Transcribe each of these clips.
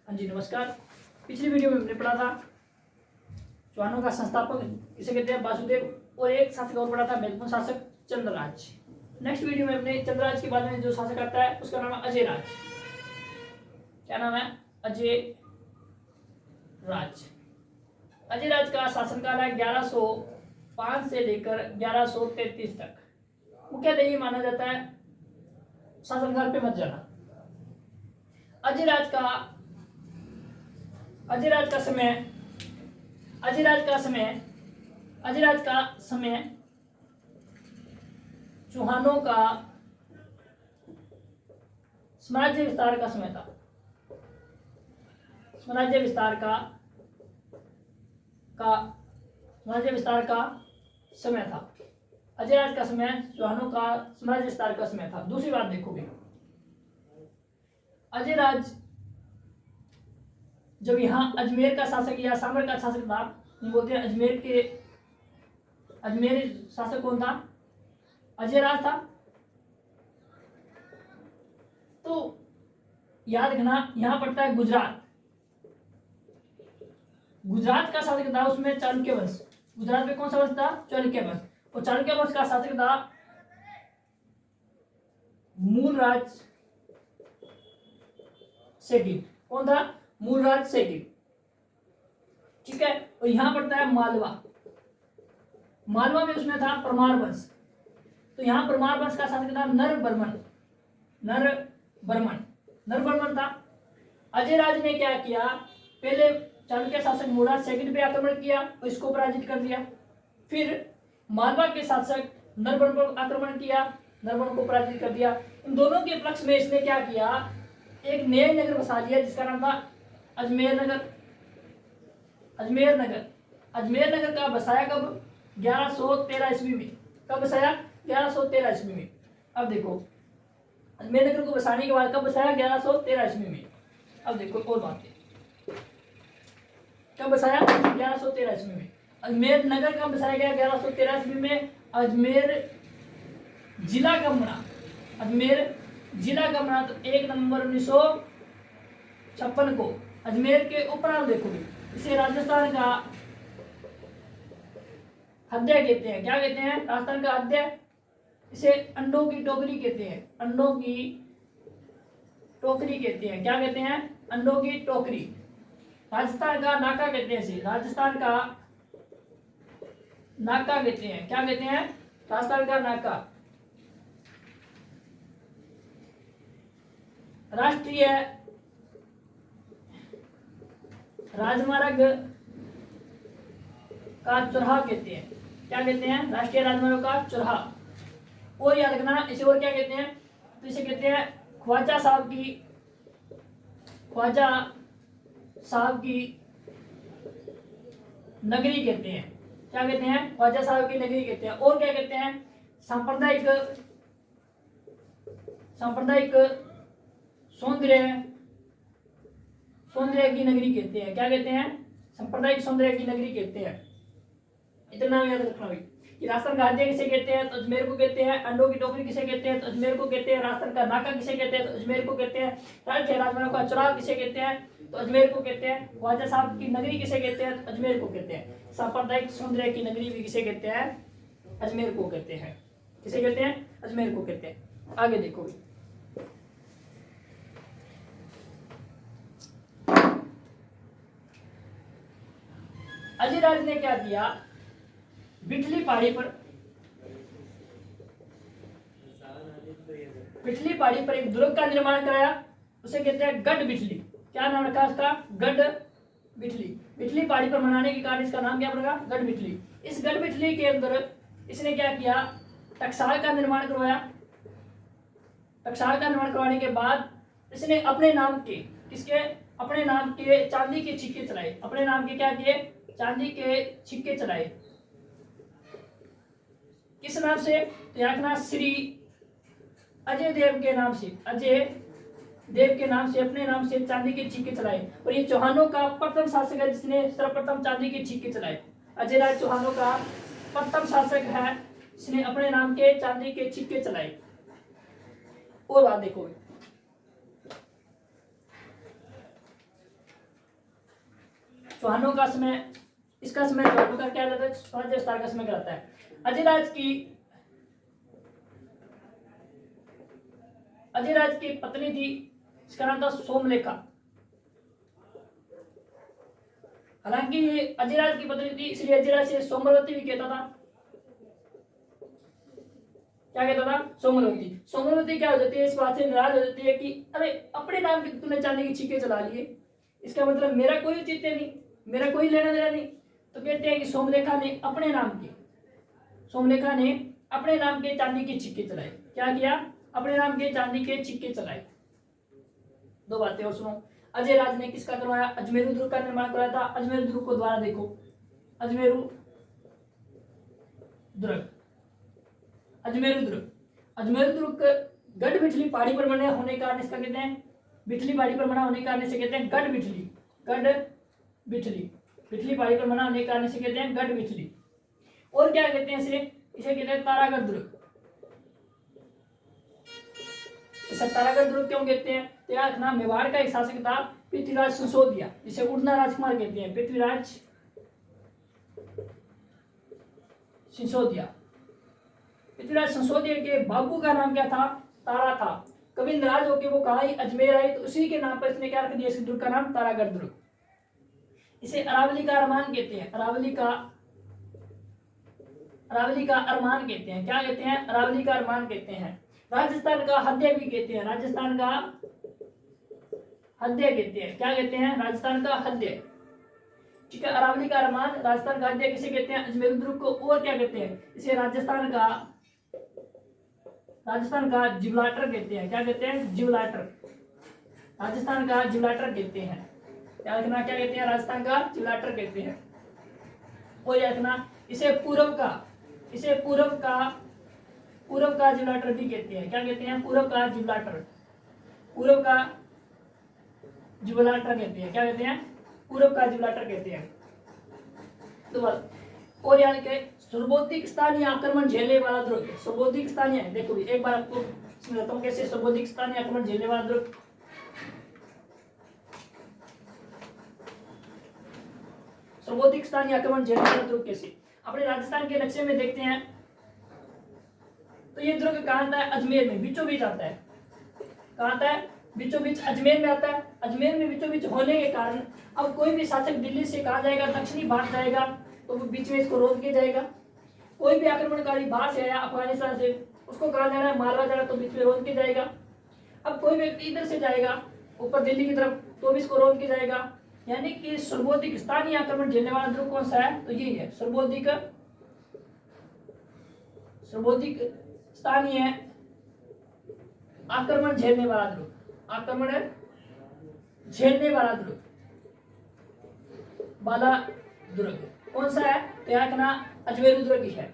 हाँ जी नमस्कार। पिछली वीडियो में हमने पढ़ा था चौहानों का संस्थापक किसे कहते हैं, वासुदेव, और एक शासक और पढ़ा था महत्वपूर्ण शासक चंद्रराज। नेक्स्ट वीडियो में अपने चंद्रराज के बाद में जो शासक आता है उसका नाम है अजय राज। क्या नाम है? अजय राज। अजय राज का शासनकाल है 1105 से लेकर 1133 तक। मुख्यतः ये माना जाता है, शासनकाल पे मत जाना। अजय राज का समय चौहानों का साम्राज्य विस्तार का समय था। साम्राज्य विस्तार का समय था। अजय राज का समय चौहानों का साम्राज्य विस्तार का समय था। दूसरी बात देखोगे, अजय राज जब यहाँ अजमेर का शासक या सामर का शासक था, बोलते हैं अजमेर शासक कौन था? अजय राज था। तो याद रखना, यहाँ पड़ता है गुजरात का शासक था उसमें चालुक्य वंश। गुजरात में कौन सा वंश था? चालुक्य वंश। और चालुक्य वंश का शासक था मूलराज सेठिन। कौन था? मूलराज सेठिन। ठीक है। और यहां पड़ता है मालवा में उसमें था परमार वंश। तो यहां परमार वंश का शासक था नरबर्मन था। अजय राज ने क्या किया, पहले चालुक्य शासक मूलराज सेकंड पे आक्रमण किया और इसको पराजित कर दिया। फिर मालवा के शासक नरबर्मन पर आक्रमण किया, नरबर्मन को पराजित कर दिया। इन दोनों के पक्ष में इसने क्या किया, एक नया नगर बसा लिया जिसका नाम था अजमेर नगर का बसाया कब? 1113 ईस्वी में। कब बसाया? 1113 ईस्वी में। अब देखो, अजमेर नगर को बसाने के बाद कब बसाया? 1113 ईस्वी में। अब देखो और बातें, कब बसाया? 1113 ईस्वी में। अजमेर नगर कब बसाया गया? 1113 ईस्वी में। अजमेर जिला कब बना? तो 1 नवंबर 1956 को। अजमेर के उपनाम देखोगे, इसे राजस्थान का हृदय कहते हैं। क्या कहते हैं? राजस्थान का हृदय। इसे अंडों की टोकरी कहते हैं। क्या कहते हैं? अंडों की टोकरी। राजस्थान का नाका कहते हैं इसे। राजस्थान का नाका कहते हैं। क्या कहते हैं? राजस्थान का नाका। राष्ट्रीय राजमार्ग का चौराहा कहते हैं। क्या कहते हैं? राष्ट्रीय राजमार्ग का चौराहा। और याद रखना, इसे और क्या कहते हैं? तो इसे कहते हैं ख्वाजा साहब की नगरी कहते हैं। क्या कहते हैं? ख्वाजा साहब की नगरी कहते हैं। और क्या कहते हैं? सांप्रदायिक सौंदर्य की नगरी कहते हैं। क्या कहते हैं? सांप्रदायिक सौंदर्य की नगरी कहते हैं। इतना याद रखना भाई कि राजस्थान का हृदय किसे कहते हैं? तो अजमेर को कहते हैं। अंडों की टोकरी किसे कहते हैं? तो अजमेर को कहते हैं। राजस्थान का नाका किसे कहते हैं? तो अजमेर को कहते हैं। राष्ट्रीय राजमार्ग का चौराहा किसे कहते हैं? तो अजमेर को कहते हैं। ख्वाजा साहब की नगरी किसे कहते हैं? तो अजमेर को कहते हैं। सांप्रदायिक सौंदर्य की नगरी भी किसे कहते हैं? अजमेर को कहते हैं। किसे कहते हैं? अजमेर को कहते हैं। आगे देखो, अजय राज ने क्या किया, पिछली पहाड़ी पर एक दुर्ग का निर्माण कराया। उसे कहते हैं गढ़ बिठली। क्या नाम रखा उसका? गढ़ बिठली। पिछली पहाड़ी पर मनाने के कारण इसका नाम क्या पड़ेगा? गढ़ बिठली। इस गढ़ बिठली के अंदर इसने क्या किया, टकसाल का निर्माण करवाया। टकसाल का निर्माण करवाने के बाद इसने अपने नाम के चांदी के सिक्के चलाए। अपने नाम के क्या किए? चांदी के सिक्के चलाए। किस नाम से? तो याद रखना, श्री अजय देव के नाम से। अपने नाम से चांदी के सिक्के चलाए। और ये चौहानों का प्रथम शासक है जिसने सर्वप्रथम चांदी के सिक्के चलाए। अजय राज चौहानों का प्रथम शासक है जिसने अपने नाम के चांदी के सिक्के चलाए। और बात देखो, चौहानों का समय, इसका समय चौहानों का क्या रहता है, स्वराज्य विस्तार का समय कहलाता है। अजयराज की पत्नी थी, इसका नाम था सोमलेखा। हालांकि ये अजयराज की पत्नी थी, इसलिए अजयराज से सोमवती भी कहता था। क्या कहता था? सोमवती। सोमवती क्या हो जाती है, इस बात से नाराज हो जाती है कि अरे अपने नाम की तूने चांदी की छीके चला लिए, इसका मतलब मेरा कोई औचित्य नहीं, मेरा कोई लेना देना नहीं। तो कहते हैं कि सोमलेखा ने अपने नाम के चांदी के सिक्के चलाए। क्या किया? अपने नाम के चांदी के सिक्के चलाए। दो बातें और सुनो। अजय राज ने किसका करवाया? अजमेरू दुर्ग का निर्माण कराया था। अजमेरू दुर्ग को द्वारा देखो, अजमेरू दुर्ग गढ़ बिठली पहाड़ी पर बने होने के कारण इसका कहते हैं, बिठली पहाड़ी पर बना होने के कारण इसे कहते हैं गढ़ बिठली पहाड़ी पर बना होने के कारण इसे कहते हैं गढ़ बिठली। और क्या कहते हैं इसे कहते हैं तारागढ़ दुर्ग। इसे तारागढ़ दुर्ग क्यों कहते हैं? यार नाम मेवाड़ का एक शासक था पृथ्वीराज संशोधिया, जिसे उड़ना राजकुमार कहते हैं। पृथ्वीराज संशोधिया के बाबू का नाम क्या था? तारा था। कभी नाराज होकर वो कहा अजमेर आए, तो उसी के नाम पर इसने क्या रख दिया, इस दुर्ग का नाम तारागढ़ दुर्ग। इसे अरावली का अरमान कहते हैं। अरावली का अरमान कहते हैं। क्या कहते हैं? अरावली का अरमान कहते हैं। राजस्थान का हृदय भी कहते हैं। राजस्थान का हृदय कहते हैं। क्या कहते हैं? राजस्थान का हृदय। ठीक है, अरावली का अरमान, राजस्थान का हृदय किसे कहते हैं? अजमेर दुर्ग को। और क्या कहते हैं? इसे राजस्थान का जिब्राल्टर कहते हैं। क्या कहते हैं? जिब्राल्टर। राजस्थान का जिब्राल्टर कहते हैं। क्या कहते हैं? राजस्थान का जिब्राल्टर कहते हैं। और याद रखना, इसे पूर्व का जिब्राल्टर भी कहते हैं। क्या कहते हैं? पूर्व का जिब्राल्टर कहते हैं। क्या कहते हैं? पूर्व का जिब्राल्टर कहते हैं। तो और यानी कि सर्वोधिक स्थानीय आक्रमण झेलने वाला दुर्ग। सर्वोधिक स्थानीय, देखो भी एक बार आपको समझाता हूं कैसे सर्वोधिक स्थानीय आक्रमण झेलने वाला दुर्ग। सर्वोधिक स्थानीय आक्रमण झेलने वाला दुर्ग कैसे? अपने राजस्थान के नक्शे में देखते हैं तो ये दुर्ग कहाँ आता है? अजमेर में बीचों बीच आता है। कहाँ आता है? बीचों बीच अजमेर में आता है। अजमेर में बीचों बीच होने के कारण अब कोई भी शासक दिल्ली से कहा जाएगा, दक्षिणी भारत जाएगा, तो वो बीच में इसको रोक के जाएगा। कोई भी आक्रमणकारी बाहर से आया, अफगानिस्तान से, उसको कहा जाना है मालवा जाना, तो बीच में रोक के जाएगा। अब कोई व्यक्ति इधर से जाएगा ऊपर दिल्ली की तरफ, तो भी इसको रोक के जाएगा। यानी कि सर्वोधिक स्थानीय आक्रमण झेलने वाला दुर्ग कौन सा है? तो यही है सर्वोधिक स्थानीय आक्रमण झेलने वाला दुर्ग। वाला दुर्ग कौन सा है? तो याद रखना अजमेरू दुर्ग ही है।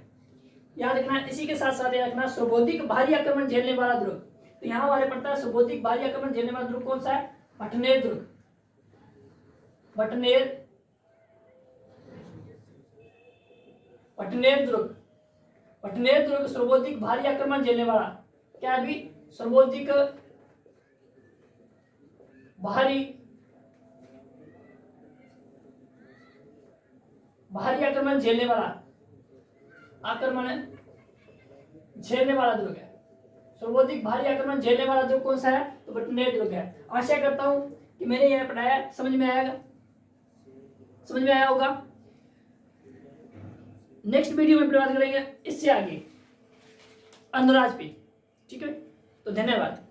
याद रखना, इसी के साथ साथ याद रखना सर्वोधिक भारी आक्रमण झेलने वाला दुर्ग। तो यहाँ हमारे पड़ता है सर्वोधिक भारी आक्रमण झेलने वाला दुर्ग कौन सा है? भटनेर दुर्ग। भटनेर दुर्ग सर्वोधिक भारी आक्रमण झेलने वाला। क्या अभी? सर्वोधिक भारी आक्रमण झेलने वाला दुर्ग है। सर्वोधिक भारी आक्रमण झेलने वाला दुर्ग कौन सा है? तो भटनेर दुर्ग है। आशा करता हूं कि मैंने यह पढ़ाया समझ में आया होगा। नेक्स्ट वीडियो में बात करेंगे इससे आगे अंधराज पे। ठीक है, तो धन्यवाद।